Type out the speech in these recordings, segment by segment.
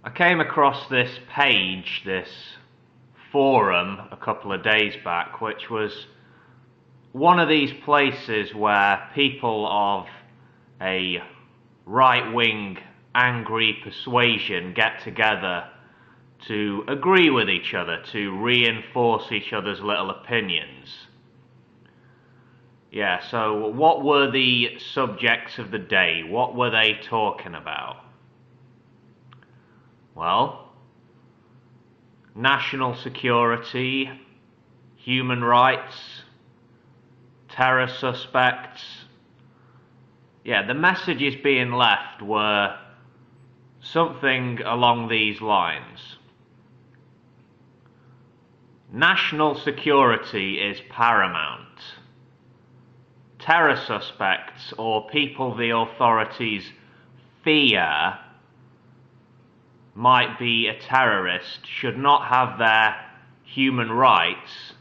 I came across this page, this forum, a couple of days back, which was one of these places where people of a right-wing, angry persuasion get together to agree with each other, to reinforce each other's little opinions. Yeah, so what were the subjects of the day? What were they talking about? Well, national security, human rights, terror suspects. Yeah, the messages being left were something along these lines. National security is paramount. Terror suspects, or people the authorities fear might be a terrorist, should not have their human rights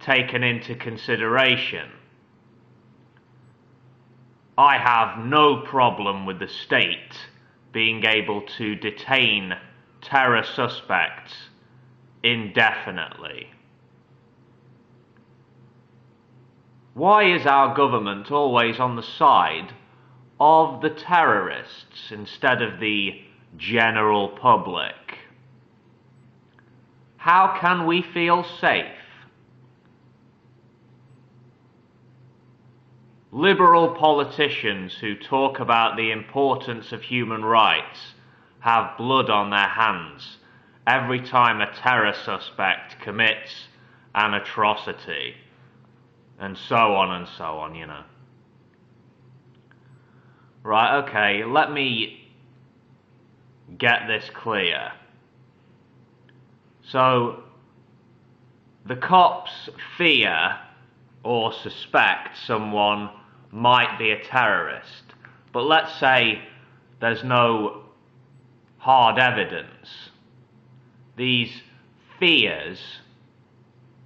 taken into consideration. I have no problem with the state being able to detain terror suspects indefinitely. Why is our government always on the side of the terrorists instead of the general public? How can we feel safe? Liberal politicians who talk about the importance of human rights have blood on their hands every time a terror suspect commits an atrocity, and so on, you know. Right, okay, let me get this clear. So, the cops fear or suspect someone might be a terrorist, but let's say there's no hard evidence. These fears,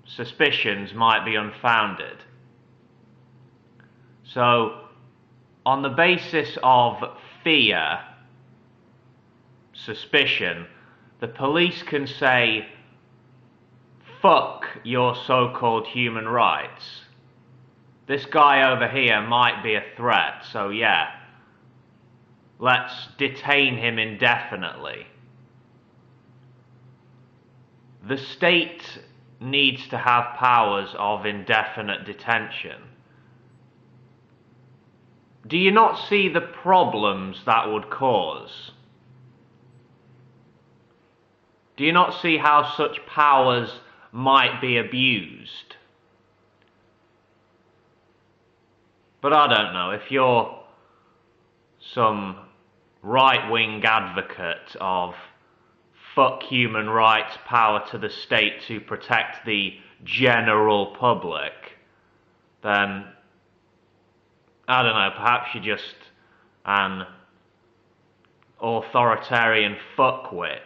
suspicions might be unfounded. So, on the basis of fear, suspicion, the police can say, fuck your so-called human rights. This guy over here might be a threat, so yeah, let's detain him indefinitely. The state needs to have powers of indefinite detention. Do you not see the problems that would cause? Do you not see how such powers might be abused? But I don't know, if you're some right-wing advocate of fuck human rights, power to the state to protect the general public, then, I don't know, perhaps you're just an authoritarian fuckwit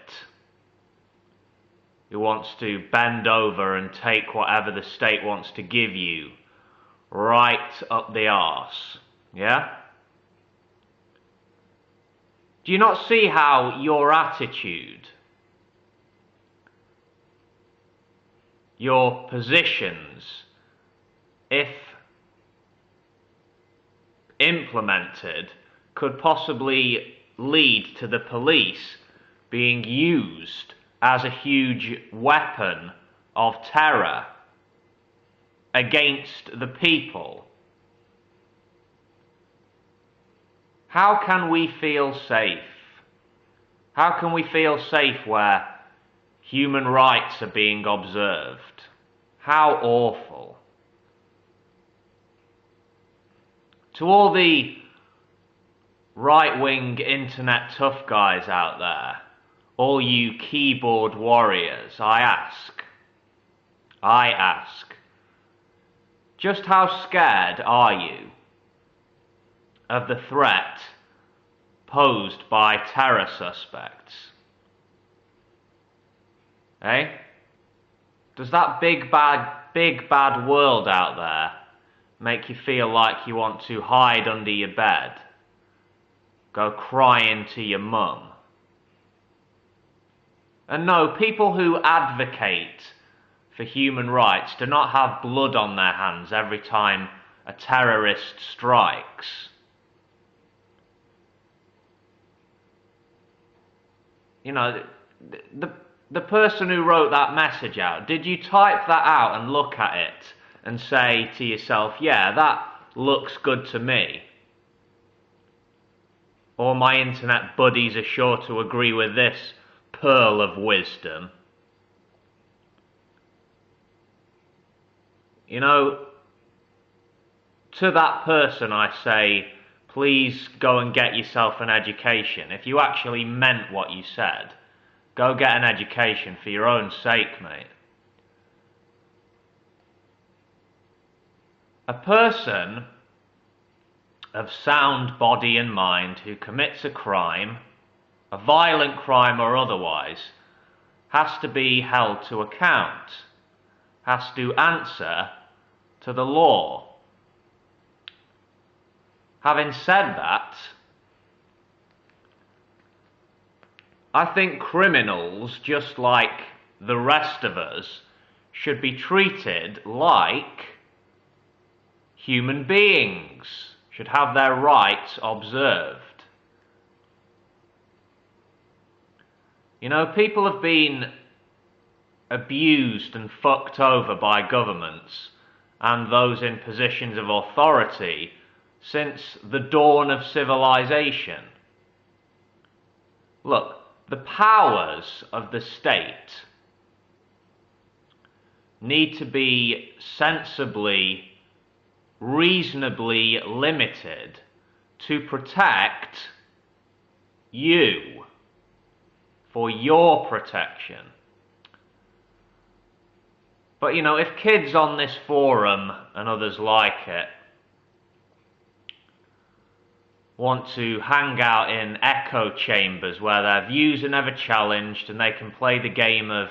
who wants to bend over and take whatever the state wants to give you right up the arse, yeah? Do you not see how your attitude, your positions, if implemented, could possibly lead to the police being used as a huge weapon of terror against the people? How can we feel safe? How can we feel safe where human rights are being observed? How awful. To all the right-wing internet tough guys out there, all you keyboard warriors, I ask, just how scared are you of the threat posed by terror suspects? Eh? Does that big bad world out there make you feel like you want to hide under your bed? Go crying to your mum? And no, people who advocate for human rights do not have blood on their hands every time a terrorist strikes. You know, the person who wrote that message out, did you type that out and look at it and say to yourself, yeah, that looks good to me? All my internet buddies are sure to agree with this pearl of wisdom. You know, to that person I say, please go and get yourself an education. If you actually meant what you said, go get an education for your own sake, mate. A person of sound body and mind who commits a crime, a violent crime or otherwise, has to be held to account, has to answer to the law. Having said that, I think criminals, just like the rest of us, should be treated like human beings, should have their rights observed. You know, people have been abused and fucked over by governments and those in positions of authority since the dawn of civilization. Look, the powers of the state need to be sensibly, reasonably limited to protect you, for your protection. But you know, if kids on this forum and others like it want to hang out in echo chambers where their views are never challenged and they can play the game of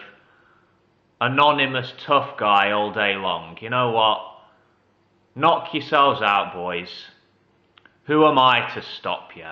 anonymous tough guy all day long, you know what? Knock yourselves out, boys. Who am I to stop you?